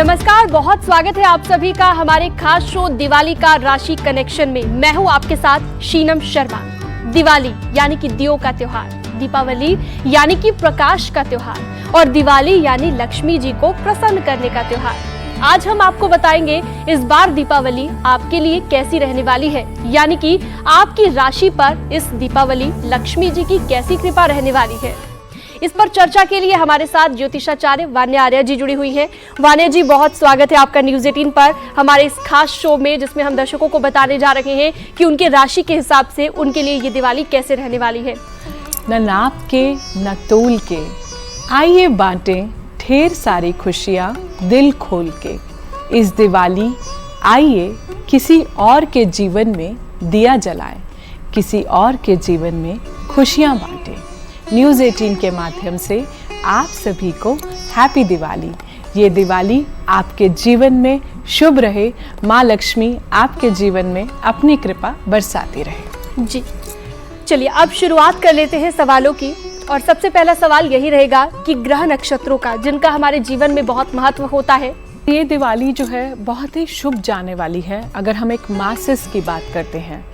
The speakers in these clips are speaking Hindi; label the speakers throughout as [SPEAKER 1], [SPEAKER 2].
[SPEAKER 1] नमस्कार, बहुत स्वागत है आप सभी का हमारे खास शो दिवाली का राशि कनेक्शन में। मैं हूं आपके साथ शीनम शर्मा। दिवाली यानी कि दियों का त्योहार, दीपावली यानी कि प्रकाश का त्योहार और दिवाली यानी लक्ष्मी जी को प्रसन्न करने का त्योहार। आज हम आपको बताएंगे इस बार दीपावली आपके लिए कैसी रहने वाली है, यानी कि आपकी राशि पर इस दीपावली लक्ष्मी जी की कैसी कृपा रहने वाली है। इस पर चर्चा के लिए हमारे साथ ज्योतिषाचार्य वान्या आर्या जी जुड़ी हुई हैं। वान्या जी, बहुत स्वागत है आपका न्यूज़ 18 पर हमारे इस खास शो में, जिसमें हम दर्शकों को बताने जा रहे हैं कि उनके राशि के हिसाब से उनके लिए ये दिवाली कैसे रहने वाली है।
[SPEAKER 2] न नाप के न तोल के, आइए बांटें ढेर सारी खुशियाँ दिल खोल के। इस दिवाली आइए किसी और के जीवन में दिया जलाएं, किसी और के जीवन में खुशियाँ बांटें। न्यूज़ 18 के माध्यम से आप सभी को हैप्पी दिवाली। ये दिवाली आपके जीवन में शुभ रहे, माँ लक्ष्मी आपके जीवन में अपनी कृपा बरसाती रहे।
[SPEAKER 1] जी चलिए अब शुरुआत कर लेते हैं सवालों की। और सबसे पहला सवाल यही रहेगा कि ग्रह नक्षत्रों का, जिनका हमारे जीवन में बहुत महत्व होता है,
[SPEAKER 2] ये दिवाली जो है बहुत ही शुभ जाने वाली है। अगर हम एक मासिस की बात करते हैं,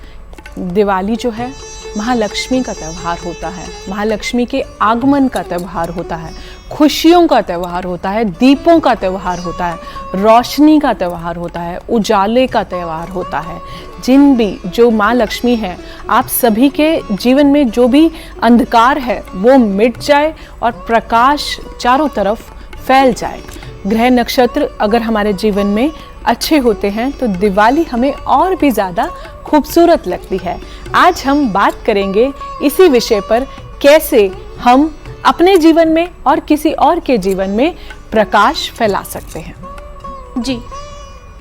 [SPEAKER 2] दिवाली जो है महालक्ष्मी का त्यौहार होता है, महालक्ष्मी के आगमन का त्यौहार होता है, खुशियों का त्यौहार होता है, दीपों का त्यौहार होता है, रोशनी का त्यौहार होता है, उजाले का त्यौहार होता है। जो माँ लक्ष्मी है, आप सभी के जीवन में जो भी अंधकार है वो मिट जाए और प्रकाश चारों तरफ फैल जाए। ग्रह नक्षत्र अगर हमारे जीवन में अच्छे होते हैं तो दिवाली हमें और भी ज़्यादा खूबसूरत लगती है। आज हम बात करेंगे इसी विषय पर, कैसे हम अपने जीवन में और किसी और के जीवन में प्रकाश फैला सकते हैं।
[SPEAKER 1] जी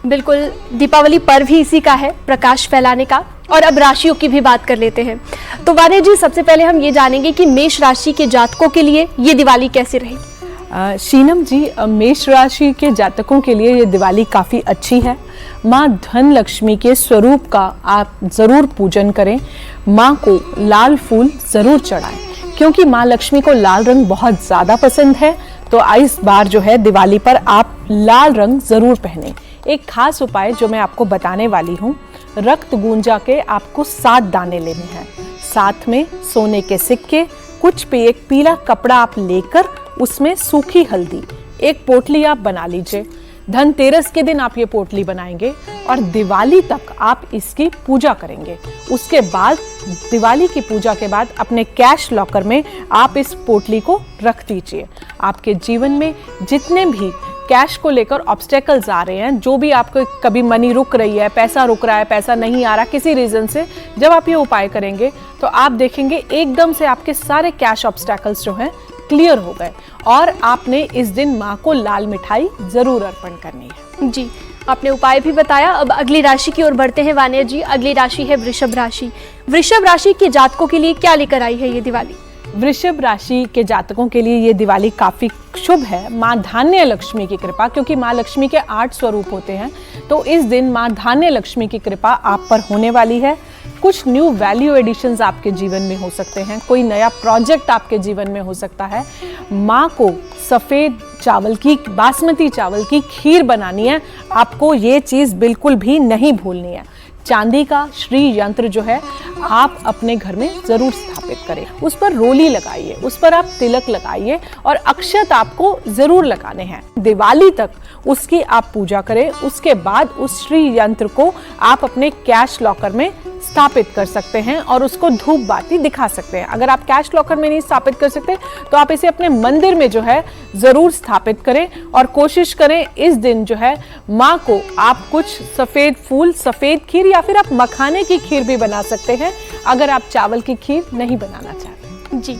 [SPEAKER 1] बिल्कुल, दीपावली पर्व ही इसी का है, प्रकाश फैलाने का। और अब राशियों की भी बात कर लेते हैं। तो वान्या जी, सबसे पहले हम ये जानेंगे कि मेष राशि के जातकों के लिए ये दिवाली कैसे रहेगी।
[SPEAKER 2] शीनम जी, मेष राशि के जातकों के लिए ये दिवाली काफ़ी अच्छी है। माँ धन लक्ष्मी के स्वरूप का आप ज़रूर पूजन करें। माँ को लाल फूल ज़रूर चढ़ाएं, क्योंकि माँ लक्ष्मी को लाल रंग बहुत ज़्यादा पसंद है। तो इस बार जो है दिवाली पर आप लाल रंग ज़रूर पहनें। एक खास उपाय जो मैं आपको बताने वाली हूँ, रक्त गूंजा के आपको 7 दाने लेने हैं, साथ में सोने के सिक्के, कुछ पे एक पीला कपड़ा आप लेकर उसमें सूखी हल्दी, एक पोटली आप बना लीजिए। धनतेरस के दिन आप ये पोटली बनाएंगे और दिवाली तक आप इसकी पूजा करेंगे। उसके बाद दिवाली की पूजा के बाद अपने कैश लॉकर में आप इस पोटली को रख दीजिए। आपके जीवन में जितने भी कैश को लेकर ऑब्स्टेकल्स आ रहे हैं, जो भी आपको कभी मनी रुक रही है, पैसा रुक रहा है, पैसा नहीं आ रहा किसी रीज़न से, जब आप ये उपाय करेंगे तो आप देखेंगे एकदम से आपके सारे कैश ऑब्स्टेकल्स जो हैं क्लियर हो गए। और आपने इस दिन माँ को लाल मिठाई जरूर अर्पण करनी है।
[SPEAKER 1] जी, आपने उपाय भी बताया। अब अगली राशि की ओर बढ़ते हैं वान्या जी। अगली राशि है वृषभ राशि। वृषभ राशि के जातकों के लिए क्या लेकर आई है ये दिवाली।
[SPEAKER 2] वृषभ राशि के जातकों के लिए ये दिवाली काफ़ी शुभ है। माँ धान्य लक्ष्मी की कृपा, क्योंकि माँ लक्ष्मी के 8 स्वरूप होते हैं, तो इस दिन माँ धान्य लक्ष्मी की कृपा आप पर होने वाली है। कुछ न्यू वैल्यू एडिशंस आपके जीवन में हो सकते हैं, कोई नया प्रोजेक्ट आपके जीवन में हो सकता है। माँ को सफ़ेद चावल की, बासमती चावल की खीर बनानी है, आपको ये चीज़ बिल्कुल भी नहीं भूलनी है। चांदी का श्री यंत्र जो है आप अपने घर में ज़रूर स्थापित करें, उस पर रोली लगाइए, उस पर आप तिलक लगाइए और अक्षत आपको ज़रूर लगाने हैं। दिवाली तक उसकी आप पूजा करें। उसके बाद उस श्री यंत्र को आप अपने कैश लॉकर में स्थापित कर सकते हैं और उसको धूप बाती दिखा सकते हैं। अगर आप कैश लॉकर में नहीं स्थापित कर सकते तो आप इसे अपने मंदिर में जो है ज़रूर स्थापित करें और कोशिश करें इस दिन जो है माँ को आप कुछ सफ़ेद फूल, सफ़ेद खीर या फिर आप मखाने की खीर भी बना सकते हैं, अगर आप चावल की खीर नहीं बनाना चाहते।
[SPEAKER 1] जी,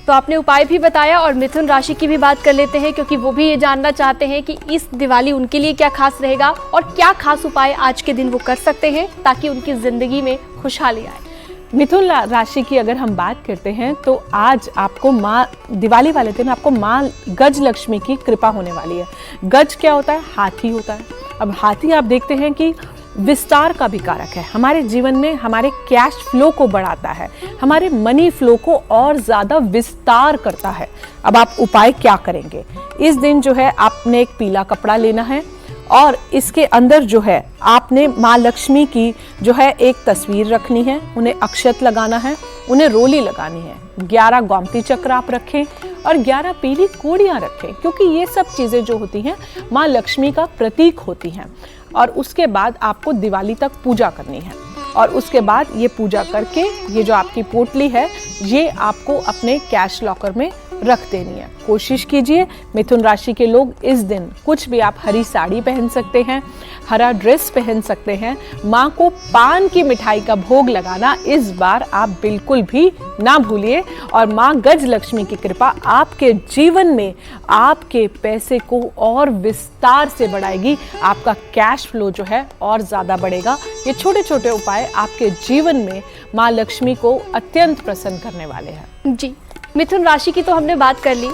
[SPEAKER 1] तो आपने उपाय भी बताया। और मिथुन राशि की भी बात कर लेते हैं, क्योंकि वो भी ये जानना चाहते हैं कि इस दिवाली उनके लिए क्या खास रहेगा और क्या खास उपाय आज के दिन वो कर सकते हैं ताकि उनकी जिंदगी में खुशहाली आए।
[SPEAKER 2] मिथुन राशि की अगर हम बात करते हैं तो आज आपको माँ दिवाली वाले दिन आपको माँ गज लक्ष्मी की कृपा होने वाली है। गज क्या होता है? हाथी होता है। अब हाथी आप देखते हैं कि विस्तार का भी कारक है। हमारे जीवन में हमारे कैश फ्लो को बढ़ाता है, हमारे मनी फ्लो को और ज़्यादा विस्तार करता है। अब आप उपाय क्या करेंगे? इस दिन जो है आपने एक पीला कपड़ा लेना है और इसके अंदर जो है आपने माँ लक्ष्मी की जो है एक तस्वीर रखनी है, उन्हें अक्षत लगाना है, उन्हें रोली लगानी है। 11 गोमती चक्र आप रखें और 11 पीली कोड़ियाँ रखें, क्योंकि ये सब चीज़ें जो होती हैं माँ लक्ष्मी का प्रतीक होती हैं। और उसके बाद आपको दिवाली तक पूजा करनी है और उसके बाद ये पूजा करके ये जो आपकी पोटली है ये आपको अपने कैश लॉकर में रख देनी है। कोशिश कीजिए मिथुन राशि के लोग इस दिन कुछ भी, आप हरी साड़ी पहन सकते हैं, हरा ड्रेस पहन सकते हैं। माँ को पान की मिठाई का भोग लगाना इस बार आप बिल्कुल भी ना भूलिए और माँ गज लक्ष्मी की कृपा आपके जीवन में आपके पैसे को और विस्तार से बढ़ाएगी। आपका कैश फ्लो जो है और ज़्यादा बढ़ेगा। ये छोटे छोटे उपाय आपके जीवन में माँ लक्ष्मी को अत्यंत प्रसन्न करने वाले हैं।
[SPEAKER 1] जी, मिथुन राशि की तो हमने बात कर ली।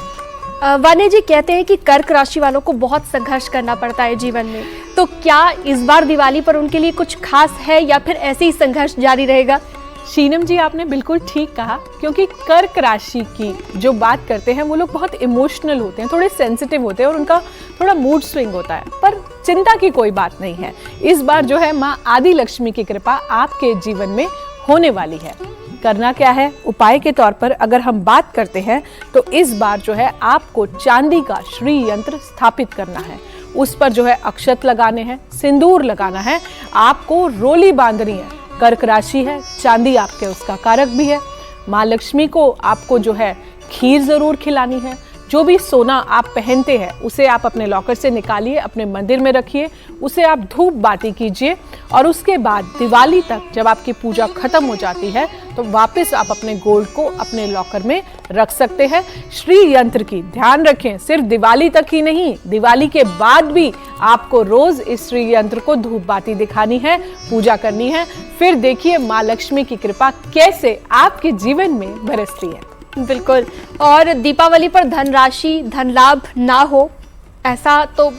[SPEAKER 1] वानी जी कहते हैं कि कर्क राशि वालों को बहुत संघर्ष करना पड़ता है जीवन में, तो क्या इस बार दिवाली पर उनके लिए कुछ खास है या फिर ऐसे ही संघर्ष जारी रहेगा?
[SPEAKER 2] शीनम जी, आपने बिल्कुल ठीक कहा, क्योंकि कर्क राशि की जो बात करते हैं वो लोग बहुत इमोशनल होते हैं, थोड़े सेंसिटिव होते हैं और उनका थोड़ा मूड स्विंग होता है। पर चिंता की कोई बात नहीं है। इस बार जो है माँ आदि लक्ष्मी की कृपा आपके जीवन में होने वाली है। करना क्या है? उपाय के तौर पर अगर हम बात करते हैं तो इस बार जो है आपको चांदी का श्री यंत्र स्थापित करना है। उस पर जो है अक्षत लगाने हैं, सिंदूर लगाना है, आपको रोली बांधनी है। कर्क राशि है, चांदी आपके उसका कारक भी है। माँ लक्ष्मी को आपको जो है खीर जरूर खिलानी है। जो भी सोना आप पहनते हैं उसे आप अपने लॉकर से निकालिए, अपने मंदिर में रखिए, उसे आप धूप बाती कीजिए और उसके बाद दिवाली तक जब आपकी पूजा खत्म हो जाती है तो वापस आप अपने गोल्ड को अपने लॉकर में रख सकते हैं। श्री यंत्र की ध्यान रखें, सिर्फ दिवाली तक ही नहीं, दिवाली के बाद भी आपको रोज इस श्री यंत्र को धूप बाती दिखानी है, पूजा करनी है। फिर देखिए माँ लक्ष्मी की कृपा कैसे आपके जीवन में बरसती है।
[SPEAKER 1] बिल्कुल। और दीपावली पर धन राशि, धन लाभ ना हो ऐसा तो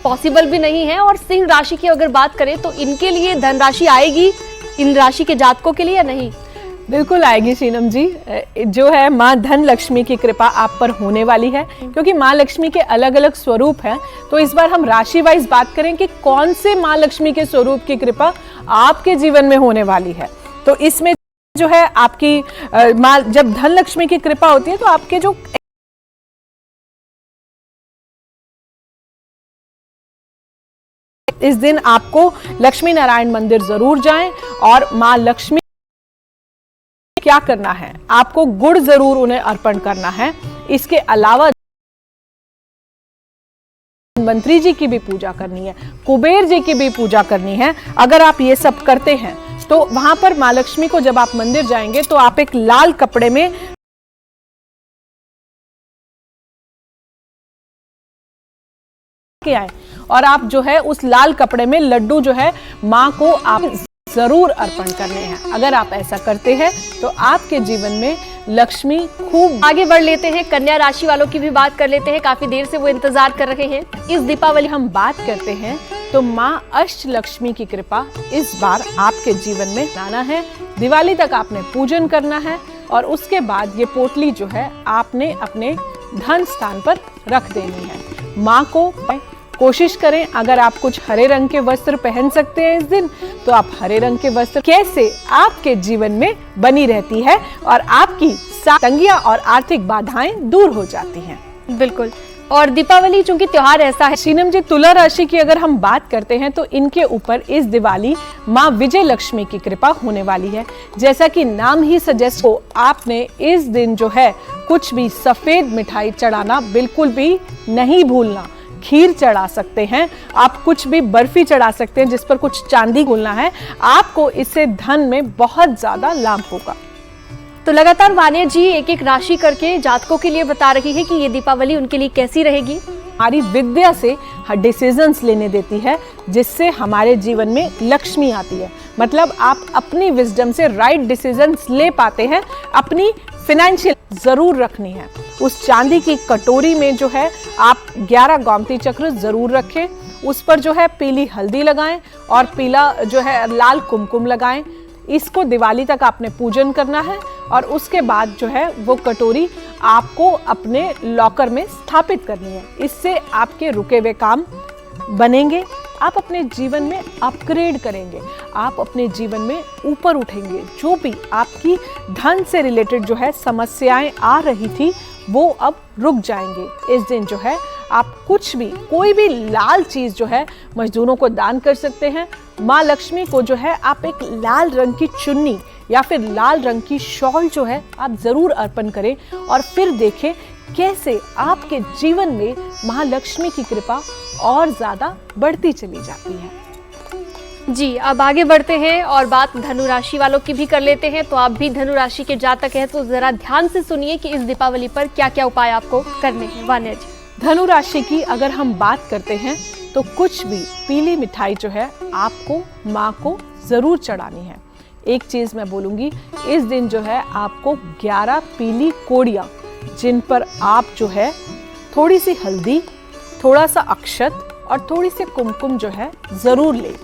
[SPEAKER 1] पॉसिबल भी नहीं है। और सिंह राशि की अगर बात करें तो इनके लिए धन राशि आएगी, इन राशि के जातकों के लिए या नहीं?
[SPEAKER 2] बिल्कुल आएगी शीनम जी। जो है माँ धन लक्ष्मी की कृपा आप पर होने वाली है, क्योंकि माँ लक्ष्मी के अलग अलग स्वरूप हैं। तो इस बार हम राशि वाइज बात करें कि कौन से माँ लक्ष्मी के स्वरूप की कृपा आपके जीवन में होने वाली है। तो इसमें जो है आपकी माँ, जब धन लक्ष्मी की कृपा होती है तो आपके जो इस दिन आपको लक्ष्मी नारायण मंदिर जरूर जाएं और माँ लक्ष्मी क्या करना है, आपको गुड़ जरूर उन्हें अर्पण करना है। इसके अलावा धन्वंतरी जी की भी पूजा करनी है, कुबेर जी की भी पूजा करनी है। अगर आप ये सब करते हैं तो वहां पर माँ लक्ष्मी को जब आप मंदिर जाएंगे तो आप एक लाल कपड़े में के आए और आप जो है उस लाल कपड़े में लड्डू जो है माँ को आप जरूर अर्पण करने हैं। अगर आप ऐसा करते हैं तो आपके जीवन में लक्ष्मी खूब।
[SPEAKER 1] आगे बढ़ लेते हैं, कन्या राशि वालों की भी बात कर लेते हैं। काफी देर से वो इंतजार कर रहे हैं।
[SPEAKER 2] इस दीपावली हम बात करते हैं तो माँ अष्ट लक्ष्मी की कृपा इस बार आपके जीवन में लाना है। दिवाली तक आपने पूजन करना है और उसके बाद ये पोटली जो है आपने अपने धन स्थान पर रख देनी है। माँ को कोशिश करें, अगर आप कुछ हरे रंग के वस्त्र पहन सकते हैं इस दिन तो आप हरे रंग के वस्त्र कैसे आपके जीवन में बनी रहती है और आपकी तंगियां और आर्थिक बाधाएं दूर हो जाती हैं।
[SPEAKER 1] बिल्कुल। और दीपावली चूंकि त्योहार ऐसा है।
[SPEAKER 2] शीनम जी, तुला राशि की अगर हम बात करते हैं तो इनके ऊपर इस दिवाली माँ विजय लक्ष्मी की कृपा होने वाली है। जैसा कि नाम ही सजेस्ट हो, आपने इस दिन जो है कुछ भी सफेद मिठाई चढ़ाना बिल्कुल भी नहीं भूलना। खीर चढ़ा सकते हैं आप, कुछ भी बर्फी चढ़ा सकते हैं जिस पर कुछ चांदी घुलना है। आपको इससे धन में बहुत ज्यादा लाभ होगा।
[SPEAKER 1] तो लगातार वानिया जी एक एक राशि करके जातकों के लिए बता रही है कि ये दीपावली उनके लिए कैसी रहेगी।
[SPEAKER 2] हमारी विद्या से डिसीजंस लेने देती है, जिससे हमारे जीवन में लक्ष्मी आती है। मतलब आप अपनी विजडम से राइट डिसीजंस ले पाते हैं। अपनी फाइनेंशियल जरूर रखनी है। उस चांदी की कटोरी में जो है आप 11 गोमती चक्र जरूर रखें। उस पर जो है पीली हल्दी लगाएं और पीला जो है लाल कुमकुम लगाएं। इसको दिवाली तक आपने पूजन करना है और उसके बाद जो है वो कटोरी आपको अपने लॉकर में स्थापित करनी है। इससे आपके रुके हुए काम बनेंगे, आप अपने जीवन में अपग्रेड करेंगे, आप अपने जीवन में ऊपर उठेंगे। जो भी आपकी धन से रिलेटेड जो है समस्याएं आ रही थी वो अब रुक जाएंगे। इस दिन जो है आप कुछ भी, कोई भी लाल चीज़ जो है मजदूरों को दान कर सकते हैं। माँ लक्ष्मी को जो है आप एक लाल रंग की चुन्नी या फिर लाल रंग की शॉल जो है आप ज़रूर अर्पण करें और फिर देखें कैसे आपके जीवन में महालक्ष्मी की कृपा और ज़्यादा बढ़ती चली जाती है।
[SPEAKER 1] जी, अब आगे बढ़ते हैं और बात धनु राशि वालों की भी कर लेते हैं। तो आप भी धनु राशि के जातक हैं तो जरा ध्यान से सुनिए कि इस दीपावली पर क्या क्या उपाय आपको करने हैं। वान्या जी,
[SPEAKER 2] धनु राशि की अगर हम बात करते हैं तो कुछ भी पीली मिठाई जो है आपको माँ को ज़रूर चढ़ानी है। एक चीज़ मैं बोलूँगी, इस दिन जो है आपको 11 पीली कोड़ियाँ जिन पर आप जो है थोड़ी सी हल्दी, थोड़ा सा अक्षत और थोड़ी सी कुमकुम जो है ज़रूर लें।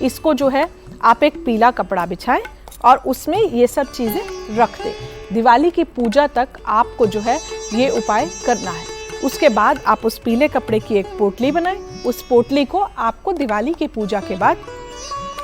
[SPEAKER 2] इसको जो है आप एक पीला कपड़ा बिछाएं और उसमें ये सब चीज़ें रख दें। दिवाली की पूजा तक आपको जो है ये उपाय करना है। उसके बाद आप उस पीले कपड़े की एक पोटली बनाएं। उस पोटली को आपको दिवाली की पूजा के बाद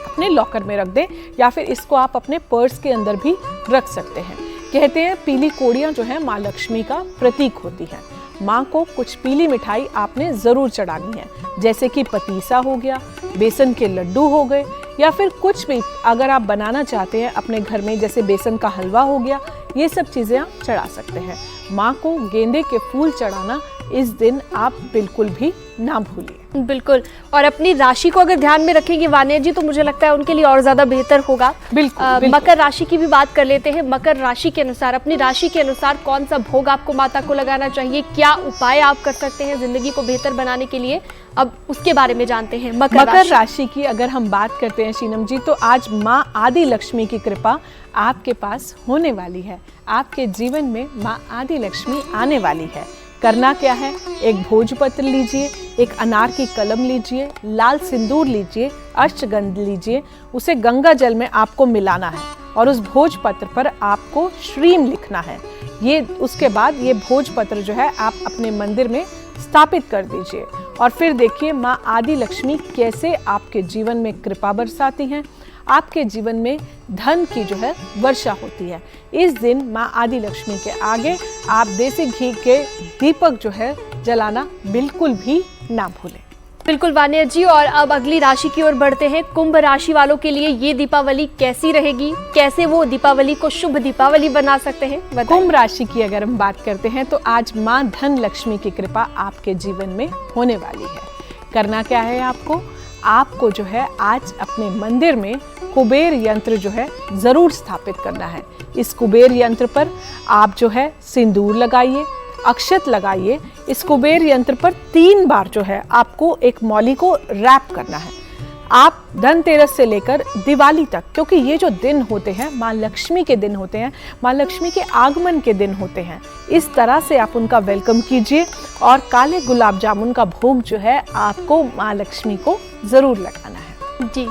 [SPEAKER 2] अपने लॉकर में रख दें या फिर इसको आप अपने पर्स के अंदर भी रख सकते हैं। कहते हैं पीली कोड़ियाँ जो है माँ लक्ष्मी का प्रतीक होती हैं। माँ को कुछ पीली मिठाई आपने ज़रूर चढ़ानी है, जैसे कि पतीसा हो गया, बेसन के लड्डू हो गए या फिर कुछ भी अगर आप बनाना चाहते हैं अपने घर में, जैसे बेसन का हलवा हो गया, ये सब चीज़ें आप चढ़ा सकते हैं। माँ को गेंदे के फूल चढ़ाना इस दिन आप बिल्कुल भी ना भूलिए।
[SPEAKER 1] बिल्कुल, और अपनी राशि को अगर ध्यान में रखेंगे वान्या जी तो मुझे लगता है उनके लिए और ज़्यादा बेहतर होगा।
[SPEAKER 2] बिल्कुल।
[SPEAKER 1] मकर राशि की भी बात कर लेते हैं। मकर राशि के अनुसार, अपनी राशि के अनुसार कौन सा भोग आपको माता को लगाना चाहिए, क्या उपाय आप कर सकते हैं जिंदगी को बेहतर बनाने के लिए, अब उसके बारे में जानते हैं।
[SPEAKER 2] मकर राशि की अगर हम बात करते हैं शीनम जी, तो आज माँ आदि लक्ष्मी की कृपा आपके पास होने वाली है। आपके जीवन में माँ आदि लक्ष्मी आने वाली है। करना क्या है, एक भोजपत्र लीजिए, एक अनार की कलम लीजिए, लाल सिंदूर लीजिए, अष्टगंध लीजिए, उसे गंगा जल में आपको मिलाना है और उस भोजपत्र पर आपको श्रीम लिखना है। ये उसके बाद ये भोजपत्र जो है आप अपने मंदिर में स्थापित कर दीजिए और फिर देखिए माँ आदि लक्ष्मी कैसे आपके जीवन में कृपा बरसाती हैं। आपके जीवन में धन की जो है वर्षा होती है। इस दिन माँ आदि लक्ष्मी के आगे आप देसी घी के दीपक जो है जलाना बिल्कुल भी ना भूलें।
[SPEAKER 1] बिल्कुल वान्या जी, और अब अगली राशि की ओर बढ़ते हैं। कुंभ राशि वालों के लिए ये दीपावली कैसी रहेगी, कैसे वो दीपावली को शुभ दीपावली बना सकते हैं, बताइए।
[SPEAKER 2] कुंभ राशि की अगर हम बात करते हैं तो आज माँ धन लक्ष्मी की कृपा आपके जीवन में होने वाली है। करना क्या है, आपको जो है आज अपने मंदिर में कुबेर यंत्र जो है ज़रूर स्थापित करना है। इस कुबेर यंत्र पर आप जो है सिंदूर लगाइए, अक्षत लगाइए। इस कुबेर यंत्र पर 3 बार जो है आपको एक मौली को रैप करना है। आप धनतेरस से लेकर दिवाली तक, क्योंकि ये जो दिन होते हैं माँ लक्ष्मी के दिन होते हैं, माँ लक्ष्मी के आगमन के दिन होते हैं, इस तरह से आप उनका वेलकम कीजिए और काले गुलाब जामुन का भोग जो है आपको माँ लक्ष्मी को ज़रूर लगाना है।
[SPEAKER 1] जी,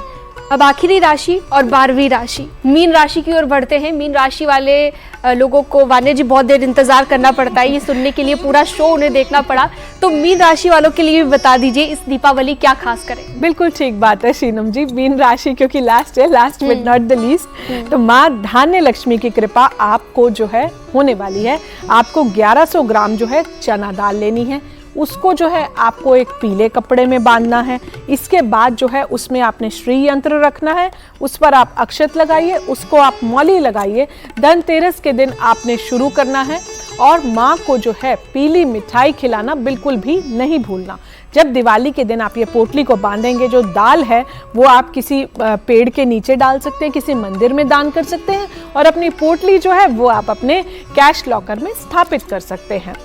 [SPEAKER 1] अब आखिरी राशि और 12वीं राशि मीन राशि की ओर बढ़ते हैं। मीन राशि वाले लोगों को वान्या जी बहुत देर इंतजार करना पड़ता है, ये सुनने के लिए पूरा शो उन्हें देखना पड़ा। तो मीन राशि वालों के लिए भी बता दीजिए इस दीपावली क्या खास करें।
[SPEAKER 2] बिल्कुल ठीक बात है शीनम जी, मीन राशि क्योंकि लास्ट है, last but not the least, तो माँ धान्य लक्ष्मी की कृपा आपको जो है होने वाली है। आपको 1100 ग्राम जो है चना दाल लेनी है, उसको जो है आपको एक पीले कपड़े में बांधना है। इसके बाद जो है उसमें आपने श्री यंत्र रखना है, उस पर आप अक्षत लगाइए, उसको आप मौली लगाइए। धनतेरस के दिन आपने शुरू करना है और माँ को जो है पीली मिठाई खिलाना बिल्कुल भी नहीं भूलना। जब दिवाली के दिन आप ये पोटली को बांधेंगे, जो दाल है वो आप किसी पेड़ के नीचे डाल सकते हैं, किसी मंदिर में दान कर सकते हैं और अपनी पोटली जो है वो आप अपने कैश लॉकर में स्थापित कर सकते हैं।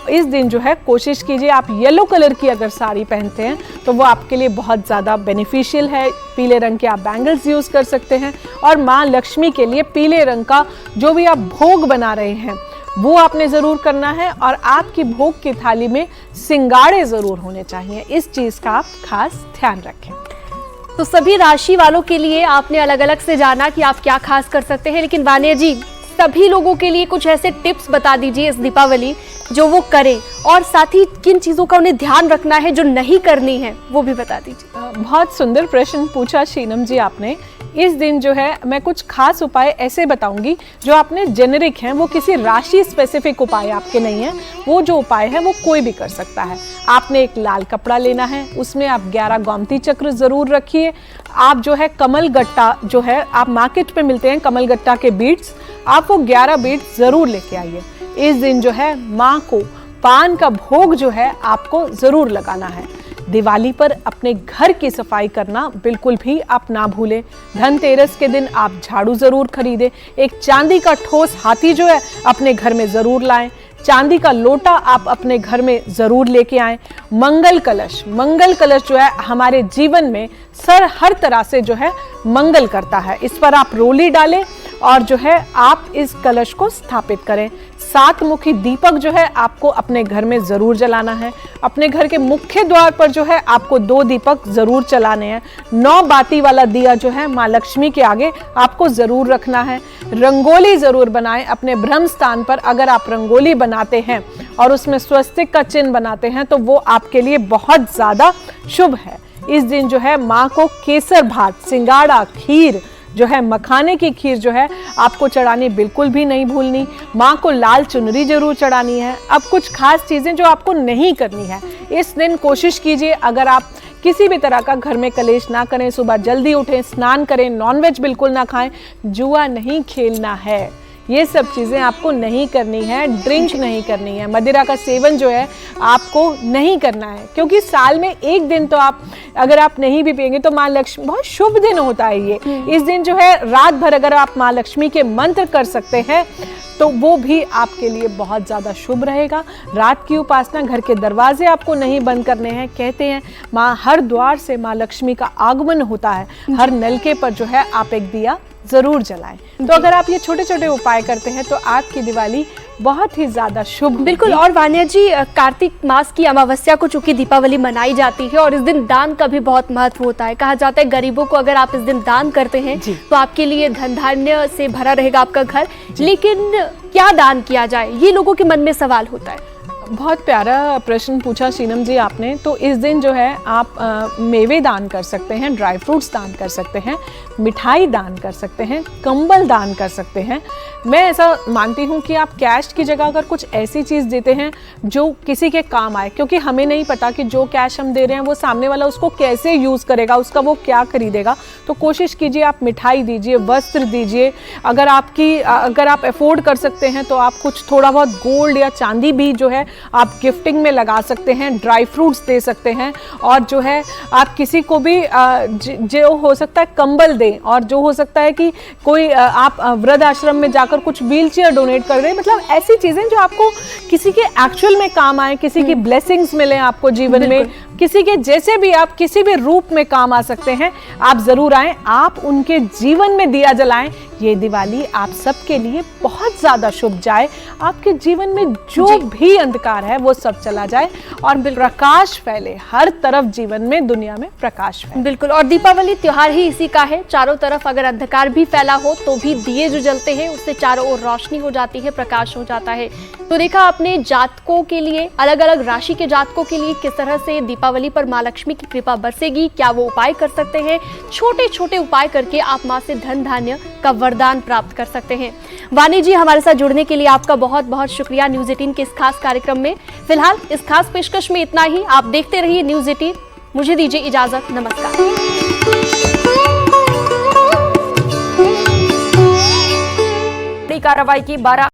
[SPEAKER 2] इस दिन जो है कोशिश कीजिए, आप येलो कलर की अगर साड़ी पहनते हैं तो वो आपके लिए बहुत ज़्यादा बेनिफिशियल है। पीले रंग के आप बैंगल्स यूज़ कर सकते हैं और माँ लक्ष्मी के लिए पीले रंग का जो भी आप भोग बना रहे हैं वो आपने जरूर करना है। और आपकी भोग की थाली में सिंगाड़े जरूर होने चाहिए, इस चीज का आप खास ध्यान रखें।
[SPEAKER 1] तो सभी राशि वालों के लिए आपने अलग अलग से जाना कि आप क्या खास कर सकते हैं, लेकिन वानिया जी सभी लोगों के लिए कुछ ऐसे टिप्स बता दीजिए इस दीपावली जो वो करें, और साथ ही किन चीजों का उन्हें ध्यान रखना है जो नहीं करनी है वो भी बता दीजिए।
[SPEAKER 2] बहुत सुंदर प्रश्न पूछा शीनम जी आपने। इस दिन जो है मैं कुछ खास उपाय ऐसे बताऊंगी जो आपने जेनेरिक हैं, वो किसी राशि स्पेसिफिक उपाय आपके नहीं है। वो जो उपाय है वो कोई भी कर सकता है। आपने एक लाल कपड़ा लेना है, उसमें आप 11 गोमती चक्र जरूर रखिए। आप जो है कमल गट्टा जो है आप मार्केट पे मिलते हैं कमल गट्टा के बीड्स, आप वो 11 बीड्स जरूर लेके आइए। इस दिन जो है माँ को पान का भोग जो है आपको जरूर लगाना है। दिवाली पर अपने घर की सफाई करना बिल्कुल भी आप ना भूलें। धनतेरस के दिन आप झाड़ू जरूर खरीदें। एक चांदी का ठोस हाथी जो है अपने घर में जरूर लाएं। चांदी का लोटा आप अपने घर में जरूर लेके आएं। मंगल कलश जो है हमारे जीवन में हर तरह से जो है मंगल करता है। इस पर आप रोली डालें और जो है आप इस कलश को स्थापित करें। 7 मुखी दीपक जो है आपको अपने घर में जरूर जलाना है। अपने घर के मुख्य द्वार पर जो है आपको 2 दीपक जरूर चलाने हैं। 9 बाती वाला दिया जो है माँ लक्ष्मी के आगे आपको जरूर रखना है। रंगोली जरूर बनाएं अपने ब्रह्म स्थान पर। अगर आप रंगोली बनाते हैं और उसमें स्वस्तिक का चिन्ह बनाते हैं तो वो आपके लिए बहुत ज्यादा शुभ है। इस दिन जो है माँ को केसर भात, सिंगाड़ा, खीर जो है मखाने की खीर जो है आपको चढ़ानी बिल्कुल भी नहीं भूलनी। माँ को लाल चुनरी जरूर चढ़ानी है। अब कुछ खास चीजें जो आपको नहीं करनी है इस दिन कोशिश कीजिए, अगर आप किसी भी तरह का घर में कलेश ना करें, सुबह जल्दी उठें, स्नान करें, नॉनवेज बिल्कुल ना खाएं, जुआ नहीं खेलना है, ये सब चीज़ें आपको नहीं करनी है। ड्रिंक नहीं करनी है, मदिरा का सेवन जो है आपको नहीं करना है, क्योंकि साल में एक दिन तो आप अगर आप नहीं भी पिएंगे तो माँ लक्ष्मी, बहुत शुभ दिन होता है ये। इस दिन जो है रात भर अगर आप माँ लक्ष्मी के मंत्र कर सकते हैं तो वो भी आपके लिए बहुत ज़्यादा शुभ रहेगा। रात की उपासना, घर के दरवाजे आपको नहीं बंद करने हैं। कहते हैं माँ हर द्वार से माँ लक्ष्मी का आगमन होता है। हर नलके पर जो है आप एक दिया जरूर जलाएं। तो अगर आप ये छोटे छोटे उपाय करते हैं तो आपकी दिवाली बहुत ही ज्यादा शुभ।
[SPEAKER 1] बिल्कुल। और वानिया जी कार्तिक मास की अमावस्या को चूंकि दीपावली मनाई जाती है और इस दिन दान का भी बहुत महत्व होता है। कहा जाता है गरीबों को अगर आप इस दिन दान करते हैं तो आपके लिए धन धान्य से भरा रहेगा आपका घर। लेकिन क्या दान किया जाए, ये लोगों के मन में सवाल होता है।
[SPEAKER 2] बहुत प्यारा प्रश्न पूछा शीनम जी आपने। तो इस दिन जो है आप मेवे दान कर सकते हैं, ड्राई फ्रूट्स दान कर सकते हैं, मिठाई दान कर सकते हैं, कंबल दान कर सकते हैं। मैं ऐसा मानती हूँ कि आप कैश की जगह अगर कुछ ऐसी चीज़ देते हैं जो किसी के काम आए, क्योंकि हमें नहीं पता कि जो कैश हम दे रहे हैं वो सामने वाला उसको कैसे यूज़ करेगा, उसका वो क्या खरीदेगा। तो कोशिश कीजिए आप मिठाई दीजिए, वस्त्र दीजिए। अगर आप अफोर्ड कर सकते हैं तो आप कुछ थोड़ा बहुत गोल्ड या चांदी भी जो है आप गिफ्टिंग में लगा सकते हैं, ड्राई फ्रूट्स दे सकते हैं। और जो है आप किसी को भी जो हो सकता है कंबल दें, और जो हो सकता है कि कोई आप वृद्ध आश्रम में जाकर कुछ व्हीलचेयर डोनेट कर दें। मतलब ऐसी चीज़ें जो आपको किसी के एक्चुअल में काम आए, किसी की ब्लेसिंग्स मिले आपको जीवन में, किसी के जैसे भी आप किसी भी रूप में काम आ सकते हैं, आप ज़रूर आएँ, आप उनके जीवन में दिया जलाएं। ये दिवाली आप सबके लिए बहुत ज़्यादा शुभ जाए। आपके जीवन में जो भी अंधकार है वो सब चला जाए और प्रकाश फैले, हर तरफ जीवन में, दुनिया में प्रकाश फैले।
[SPEAKER 1] बिल्कुल। और दीपावली त्योहार ही इसी का है। चारों तरफ अगर अंधकार भी फैला हो तो भी दिए जो जलते हैं उससे चारों ओर रोशनी हो जाती है, प्रकाश हो जाता है। तो देखा अपने जातकों के लिए, अलग अलग राशि के जातकों के लिए किस तरह से दीपावली पर माँ लक्ष्मी की कृपा बरसेगी, क्या वो उपाय कर सकते हैं। छोटे छोटे उपाय करके आप माँ से धन धान्य का वरदान प्राप्त कर सकते हैं। वानी जी, हमारे साथ जुड़ने के लिए आपका बहुत बहुत शुक्रिया न्यूज़ 18 के इस खास कार्यक्रम में। फिलहाल इस खास पेशकश में इतना ही। आप देखते रहिए न्यूज़ 18। मुझे दीजिए इजाजत, नमस्कार।
[SPEAKER 3] कार्रवाई की 12